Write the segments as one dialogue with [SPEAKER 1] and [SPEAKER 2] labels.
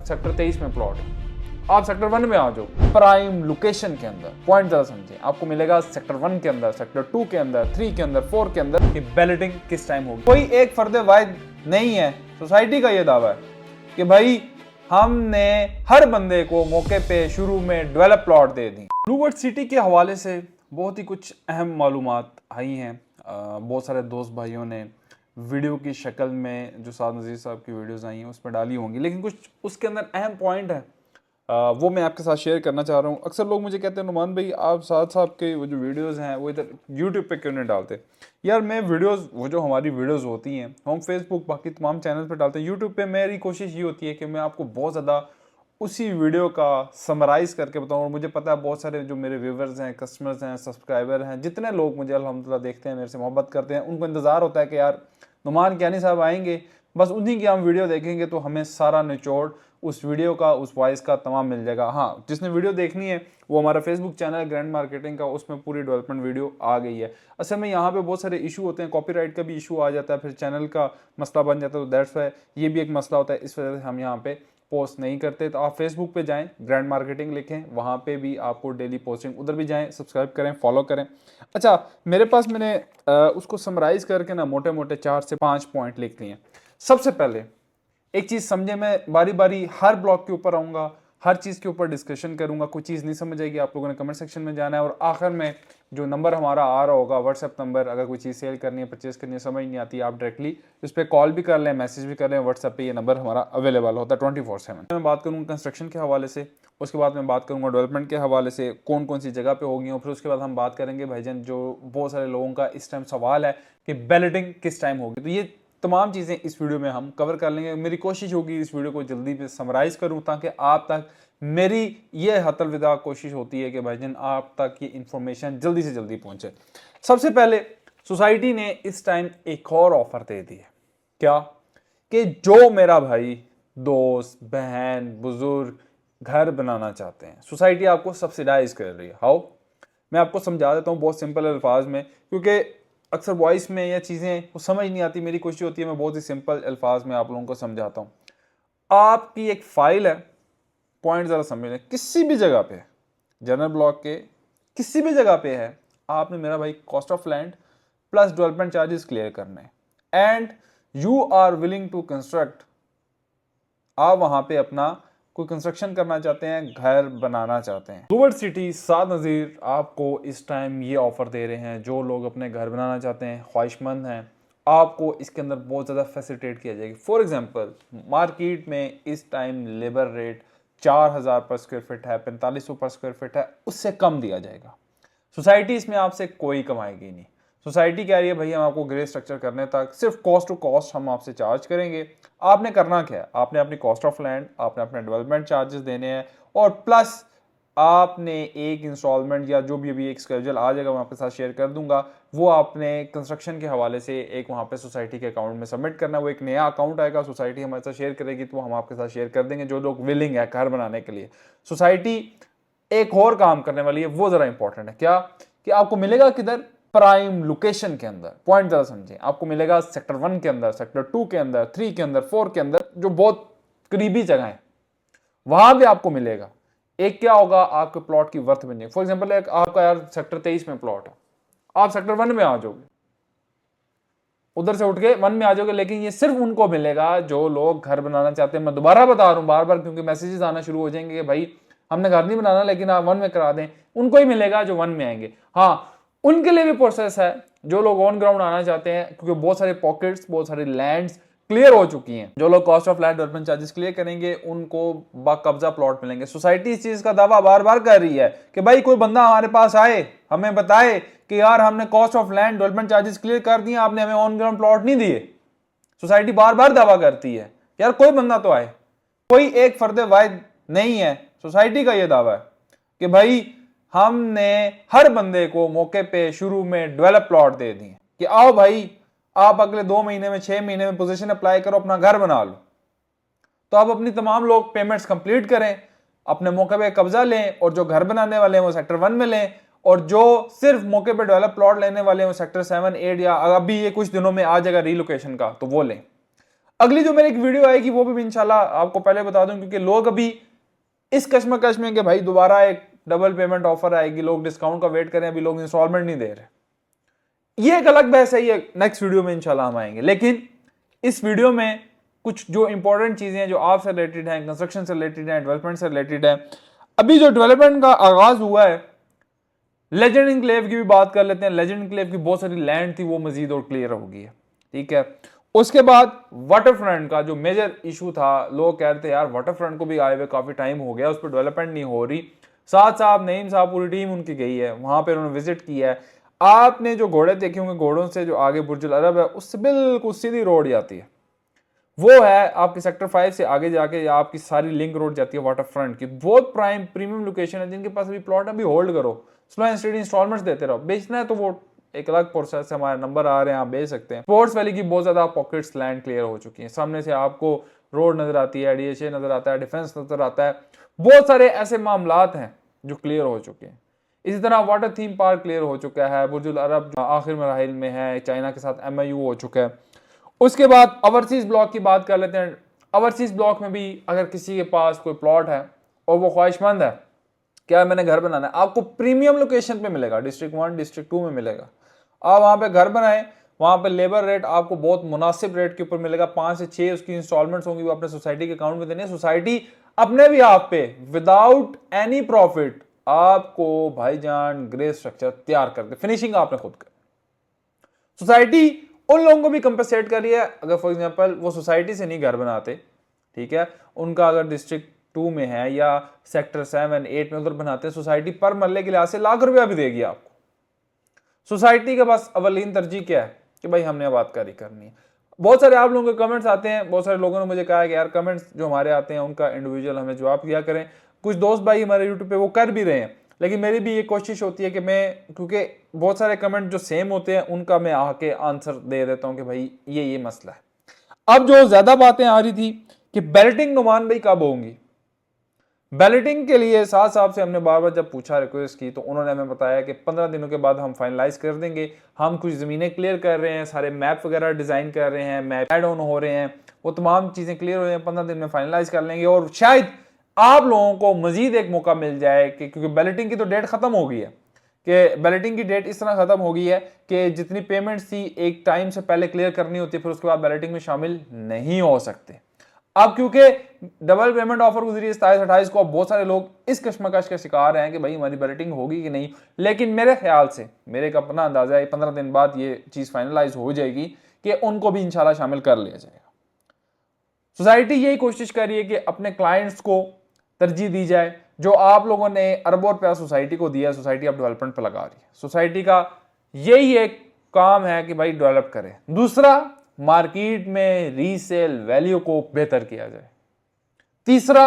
[SPEAKER 1] Sector 23 में plot है, आप सेक्टर 1 में आ जाओ, प्राइम लोकेशन के अंदर। पॉइंट जरा समझें, आपको मिलेगा सेक्टर 1 के अंदर, सेक्टर 2 के अंदर, 3 के अंदर, 4 के अंदर कि बैलेटिंग किस टाइम होगी। कोई एक फर्द वाहिद नहीं है। सोसाइटी का ये दावा है कि भाई हमने हर बंदे को मौके पे शुरू में डेवलप प्लॉट दे दी। ब्लू वर्ल्ड सिटी के हवाले से बहुत ही कुछ अहम मालूमात आई हैं। बहुत सारे दोस्त भाइयों ने वीडियो की शक्ल में जो साद नज़ीर साहब की वीडियोस आई हैं उस पर डाली होंगी, लेकिन कुछ उसके अंदर अहम पॉइंट है, वो मैं आपके साथ शेयर करना चाह रहा हूँ। अक्सर लोग मुझे कहते हैं नुमान भाई आप साद साहब के वो जो वीडियोस हैं वो इधर यूट्यूब पे क्यों नहीं डालते। यार मैं वीडियोस, वो जो हमारी वीडियोस होती हैं हम फेसबुक बाकी तमाम चैनल पर डालते हैं। यूट्यूब पे मेरी कोशिश ये होती है कि मैं आपको बहुत ज़्यादा उसी वीडियो का समराइज़ करके बताऊँ। और मुझे पता है बहुत सारे जो मेरे व्यूवर्स हैं, कस्टमर्स हैं, सब्सक्राइबर हैं, जितने लोग मुझे अल्हम्दुलिल्लाह देखते हैं, मेरे से मोहब्बत करते हैं, उनको इंतज़ार होता है कि यार नुमान कियानी साहब आएंगे, बस उन्हीं की हम वीडियो देखेंगे तो हमें सारा निचोड़ उस वीडियो का, उस वॉइस का तमाम मिल जाएगा। हाँ, जिसने वीडियो देखनी है वो हमारा फेसबुक चैनल ग्रैंड मार्केटिंग का, उसमें पूरी डेवलपमेंट वीडियो आ गई है। असल में यहाँ पे बहुत सारे इशू होते हैं, कॉपीराइट का भी इशू आ जाता है, फिर चैनल का मसला बन जाता है, तो दैट्स वाई ये भी एक मसला होता है, इस वजह से हम यहाँ पे पोस्ट नहीं करते। तो आप फेसबुक पे जाएं, ग्रैंड मार्केटिंग लिखें, वहाँ पे भी आपको डेली पोस्टिंग, उधर भी जाएं, सब्सक्राइब करें, फॉलो करें। अच्छा, मेरे पास मैंने उसको समराइज़ करके ना मोटे मोटे 4 से 5 पॉइंट लिख लिए हैं। सबसे पहले एक चीज़ समझे, मैं बारी बारी हर ब्लॉग के ऊपर आऊँगा, हर चीज़ के ऊपर डिस्कशन करूँगा। कोई चीज़ नहीं समझ आएगी आप लोगों ने कमेंट सेक्शन में जाना है, और आखिर में जो नंबर हमारा आ रहा होगा व्हाट्सएप नंबर, अगर कोई चीज़ सेल करनी है, परचेस करनी है, समझ नहीं आती, आप डायरेक्टली उस पर कॉल भी कर लें, मैसेज भी कर लें, व्हाट्सएप पे ये नंबर हमारा अवेलेबल होता है 24/7। मैं बात करूँगा कंस्ट्रक्शन के हवाले से, उसके बाद मैं बात करूँगा डेवलपमेंट के हवाले से, कौन कौन सी जगह पे होगी, और फिर उसके बाद हम बात करेंगे भाईजान जो बहुत सारे लोगों का इस टाइम सवाल है कि बैलेटिंग किस टाइम होगी। तो ये तमाम चीज़ें इस वीडियो में हम कवर कर लेंगे। मेरी कोशिश होगी इस वीडियो को जल्दी से समराइज़ करूं, ताकि आप तक, मेरी ये हतलविदा कोशिश होती है कि भाईजान आप तक ये इंफॉर्मेशन जल्दी से जल्दी पहुंचे। सबसे पहले सोसाइटी ने इस टाइम एक और ऑफर दे दी है, क्या कि जो मेरा भाई, दोस्त, बहन, बुजुर्ग घर बनाना चाहते हैं, सोसाइटी आपको सब्सिडाइज कर रही है। हाउ, मैं आपको समझा देता हूँ बहुत सिंपल अल्फाज में, क्योंकि अक्सर वॉइस में या चीज़ें वो समझ नहीं आती। मेरी कोशिश होती है मैं बहुत ही सिंपल अल्फाज में आप लोगों को समझाता हूँ। आपकी एक फाइल है, पॉइंट ज़रा समझ लें, किसी भी जगह पे, जनरल ब्लॉक के किसी भी जगह पे है, आपने मेरा भाई cost of land plus development charges clear करने हैं, and you are willing to construct. आप वहाँ पे अपना कोई कंस्ट्रक्शन करना चाहते हैं, घर बनाना चाहते हैं। ब्लू वर्ल्ड सिटी साद नज़ीर आपको इस टाइम ये ऑफर दे रहे हैं, जो लोग अपने घर बनाना चाहते हैं, ख्वाहिशमंद हैं, आपको इसके अंदर बहुत ज़्यादा फैसिलिटेट किया जाएगी। फॉर एग्जांपल, मार्केट में इस टाइम लेबर रेट 4000 पर स्क्वायर फीट है, 4500 पर स्क्वायर फीट है, उससे कम दिया जाएगा। सोसाइटी इसमें आपसे कोई कमाएगी नहीं। सोसाइटी कह रही है भाई हम आपको ग्रे स्ट्रक्चर करने तक सिर्फ कॉस्ट टू कॉस्ट हम आपसे चार्ज करेंगे। आपने करना क्या है, आपने अपनी कॉस्ट ऑफ लैंड, आपने अपने डेवलपमेंट चार्जेस देने हैं, और प्लस आपने एक इंस्टॉलमेंट या जो भी अभी एक स्केड्यूल आ जाएगा मैं आपके साथ शेयर कर दूंगा, वो आपने कंस्ट्रक्शन के हवाले से एक वहाँ पे सोसाइटी के अकाउंट में सबमिट करना है। वो एक नया अकाउंट आएगा, सोसाइटी हमारे साथ शेयर करेगी, तो हम आपके साथ शेयर कर देंगे जो लोग विलिंग है घर बनाने के लिए। सोसाइटी एक और काम करने वाली है, वो ज़रा इंपॉर्टेंट है, क्या कि आपको मिलेगा किधर, प्राइम लोकेशन के अंदर। पॉइंट ज़रा समझें, आपको मिलेगा सेक्टर 1 के अंदर, सेक्टर 2 के अंदर, 3 के अंदर, 4 के अंदर, जो बहुत करीबी जगह है वहां भी आपको मिलेगा। एक क्या होगा, आपके प्लॉट की वर्थ बन जाएगी। फॉर एग्जांपल एक आपका यार सेक्टर 23 में प्लॉट है, आप सेक्टर 1 में आ जाओगे, उधर से उठ के 1 में आ जाओगे, लेकिन ये सिर्फ उनको मिलेगा जो लोग घर बनाना चाहते हैं। मैं दोबारा बता रहा हूं बार बार, क्योंकि मैसेजेस आना शुरू हो जाएंगे कि भाई हमने घर नहीं बनाना लेकिन आप 1 में करा दें, उनको ही मिलेगा जो 1 में आएंगे। हाँ, उनके लिए भी प्रोसेस है जो लोग ऑन ग्राउंड आना चाहते हैं, क्योंकि बहुत सारे पॉकेट्स, बहुत सारी लैंड्स क्लियर हो चुकी हैं। जो लोग cost of land development charges clear करेंगे उनको बाकब्जा प्लॉट मिलेंगे। सोसाइटी इस चीज का दावा बार बार कर रही है कि भाई कोई बंदा हमारे पास आए, हमें बताए कि यार हमने cost of land development charges clear कर दिए, आपने हमें ऑन ग्राउंड प्लॉट नहीं दिए। सोसाइटी बार बार दावा करती है, यार कोई बंदा तो आए। कोई एक फर्द वाहिद नहीं है। सोसाइटी का यह दावा है कि भाई हमने हर बंदे को मौके पे शुरू में डेवलप प्लॉट दे दिए कि आओ भाई आप अगले 2 महीने में, 6 महीने में पोजीशन अप्लाई करो, अपना घर बना लो। तो आप अपनी तमाम लोग पेमेंट्स कंप्लीट करें, अपने मौके पे कब्जा लें, और जो घर बनाने वाले हैं वो सेक्टर 1 में लें, और जो सिर्फ मौके पे डेवलप प्लॉट लेने वाले हैं वो सेक्टर 7, 8 या अभी ये कुछ दिनों में आ जाएगा रीलोकेशन का, तो वो लें। अगली जो मेरी एक वीडियो आएगी वो भी इंशाल्लाह आपको पहले बता दूं, क्योंकि लोग अभी इस कश्मकश में कि भाई दोबारा एक डबल पेमेंट ऑफर आएगी, लोग डिस्काउंट का वेट करें, अभी लोग इंस्टॉलमेंट नहीं दे रहे। ये एक अलग बहस है, ये नेक्स्ट वीडियो में इंशाल्लाह हम आएंगे। लेकिन इस वीडियो में कुछ जो इंपॉर्टेंट चीजें हैं जो आपसे रिलेटेड हैं, कंस्ट्रक्शन से रिलेटेड है, डेवलपमेंट से रिलेटेड है। अभी जो डेवलपमेंट का आगाज हुआ है, लेजेंड एन्क्लेव की भी बात कर लेते हैं। लेजेंड एन्क्लेव की बहुत सारी लैंड थी, वो मजीद और क्लियर हो गई है, ठीक है। उसके बाद वाटर फ्रंट का जो मेजर इशू था, लोग कह रहे थे यार वाटर फ्रंट को भी आए हुए काफी टाइम हो गया, उस पर डेवलपमेंट नहीं हो रही। साथ साहब, नईम साहब, पूरी टीम उनकी गई है वहां पे, उन्होंने विजिट किया है। आपने जो घोड़े देखे होंगे, घोड़ों से जो आगे बुर्जुल अरब है उससे बिल्कुल सीधी रोड जाती है, वो है आपकी सेक्टर 5 से आगे जाके आपकी सारी लिंक रोड जाती है वाटर फ्रंट की। बहुत प्राइम प्रीमियम लोकेशन है, जिनके पास अभी प्लॉट है अभी होल्ड करो, स्लो एंड स्टेडी इंस्टॉलमेंट्स देते रहो। बेचना है तो वो एक अलग प्रोसेस है, हमारे नंबर आ रहे हैं, आप बेच सकते हैं। स्पोर्ट्स वैली की बहुत ज्यादा पॉकेट्स लैंड क्लियर हो चुकी है, सामने से आपको रोड नजर आती है, डीएचए नजर आता है, डिफेंस नजर आता है, बहुत सारे ऐसे मामलात हैं जो क्लियर हो चुके हैं। इसी तरह वाटर थीम पार्क क्लियर हो चुका है, बुर्जुल अरब आखिर मराहिल में है, चाइना के साथ MIU हो चुका है। उसके बाद ओवरसीज ब्लॉक की बात कर लेते हैं। ओवरसीज ब्लॉक में भी अगर किसी के पास कोई प्लॉट है और वो ख्वाहिशमंद है, क्या मैंने घर बनाना है, आपको प्रीमियम लोकेशन पे मिलेगा, डिस्ट्रिक्ट 1 डिस्ट्रिक्ट 2 में मिलेगा। आप वहां पे घर बनाएं, वहां पे लेबर रेट आपको बहुत मुनासिब रेट के ऊपर मिलेगा, 5 से 6 उसकी इंस्टॉलमेंट्स होंगी, वो अपने सोसाइटी के अकाउंट में देनी है। सोसाइटी अपने भी आप पे विदाउट एनी प्रॉफिट आपको भाईजान ग्रे स्ट्रक्चर तैयार करके फिनिशिंग आपने खुद कर। सोसाइटी उन लोगों को भी कंपेसेट कर रही है, अगर फॉर एग्जांपल वो सोसाइटी से नहीं घर बनाते, ठीक है, उनका अगर डिस्ट्रिक्ट 2 में है या सेक्टर 7 8 में उधर बनाते हैं, सोसाइटी पर मरले के लिहाज से लाख रुपया भी देगी आपको। सोसाइटी के पास अवलीन तरजीह क्या है कि भाई हमने आबादकारी करनी है। बहुत सारे आप लोगों के कमेंट्स आते हैं, बहुत सारे लोगों ने मुझे कहा है कि यार कमेंट्स जो हमारे आते हैं उनका इंडिविजुअल हमें जवाब दिया करें। कुछ दोस्त भाई हमारे यूट्यूब पे वो कर भी रहे हैं, लेकिन मेरी भी ये कोशिश होती है कि मैं, क्योंकि बहुत सारे कमेंट जो सेम होते हैं उनका मैं आके आंसर दे देता हूँ कि भाई ये मसला है। अब जो ज्यादा बातें आ रही थी कि बैलेटिंग नुमान भाई कब होंगी, बैलेटिंग के लिए साथ साहब से हमने बार बार जब पूछा, रिक्वेस्ट की, तो उन्होंने हमें बताया कि 15 दिनों के बाद हम फाइनलाइज कर देंगे। हम कुछ ज़मीनें क्लियर कर रहे हैं, सारे मैप वगैरह डिज़ाइन कर रहे हैं, मैप ऐड ऑन हो रहे हैं, वो तमाम चीज़ें क्लियर हो रही हैं, 15 दिन में फाइनलाइज कर लेंगे। और शायद आप लोगों को मजीद एक मौका मिल जाए कि, क्योंकि बैलेटिंग की तो डेट खत्म हो गई है, कि बैलेटिंग की डेट इस तरह खत्म हो गई है कि जितनी पेमेंट्स थी एक टाइम से पहले क्लियर करनी होती है, फिर उसके बाद बैलेटिंग में शामिल नहीं हो सकते। अब क्योंकि डबल पेमेंट ऑफर गुजरी 27-28 को, अब बहुत सारे लोग इस कश्मकश के शिकार हैं कि भाई हमारी बैलेटिंग होगी कि नहीं। लेकिन मेरे ख्याल से, मेरे एक अपना अंदाजा है, 15 दिन बाद ये चीज फाइनलाइज हो जाएगी कि उनको भी इंशाल्लाह शामिल कर लिया जाएगा। सोसाइटी यही कोशिश कर रही है कि अपने क्लाइंट्स को तरजीह दी जाए। जो आप लोगों ने अरबों रुपया सोसाइटी को दिया, सोसाइटी अब डेवलपमेंट पर लगा रही है। सोसाइटी का यही एक काम है कि भाई डेवलप करें। दूसरा, मार्केट में रीसेल वैल्यू को बेहतर किया जाए। तीसरा,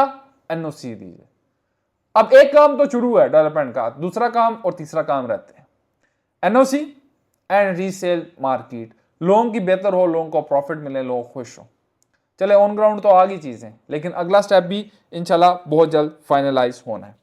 [SPEAKER 1] NOC दी जाए। अब एक काम तो शुरू है डेवलपमेंट का, दूसरा काम और तीसरा काम रहते हैं NOC एंड रीसेल मार्केट। लोगों की बेहतर हो, लोगों को प्रॉफिट मिले, लोग खुश हो। चले ऑन ग्राउंड तो आ गई चीजें, लेकिन अगला स्टेप भी इंशाल्लाह बहुत जल्द फाइनलाइज होना है।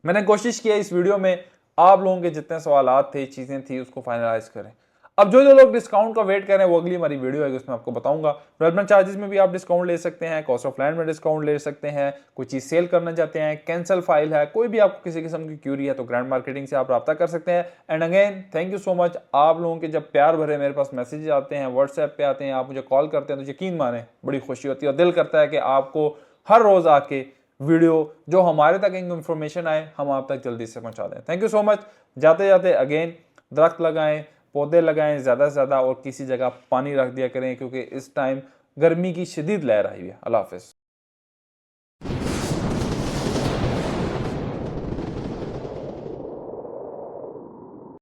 [SPEAKER 1] मैंने कोशिश की है इस वीडियो में आप लोगों के जितने सवालात थे, चीजें थी, उसको फाइनलाइज करें। अब जो लोग डिस्काउंट का वेट कर रहे हैं, वो अगली हमारी वीडियो है उसमें आपको बताऊंगा। डेवलपमेंट चार्जेस में भी आप डिस्काउंट ले सकते हैं, कॉस्ट ऑफ लैंड में डिस्काउंट ले सकते हैं, कोई चीज सेल करना चाहते हैं, कैंसिल फाइल है, कोई भी आपको किसी किस्म की क्यूरी है तो ग्रैंड मार्केटिंग से आप रब्ता कर सकते हैं। And again thank you so much. आप लोगों के जब प्यार भरे मेरे पास मैसेज आते हैं, व्हाट्सएप पे आते हैं, आप मुझे कॉल करते हैं, तो यकीन माने बड़ी खुशी होती है और दिल करता है कि आपको हर रोज आके वीडियो जो हमारे तक इंफॉर्मेशन आए हम आप तक जल्दी से पहुंचा दें। Thank you so much. जाते जाते अगेन दरख्त लगाएं, पौधे लगाएं ज़्यादा से ज़्यादा, और किसी जगह पानी रख दिया करें, क्योंकि इस टाइम गर्मी की शदीद लहर आई है। अल्लाह हाफिज़।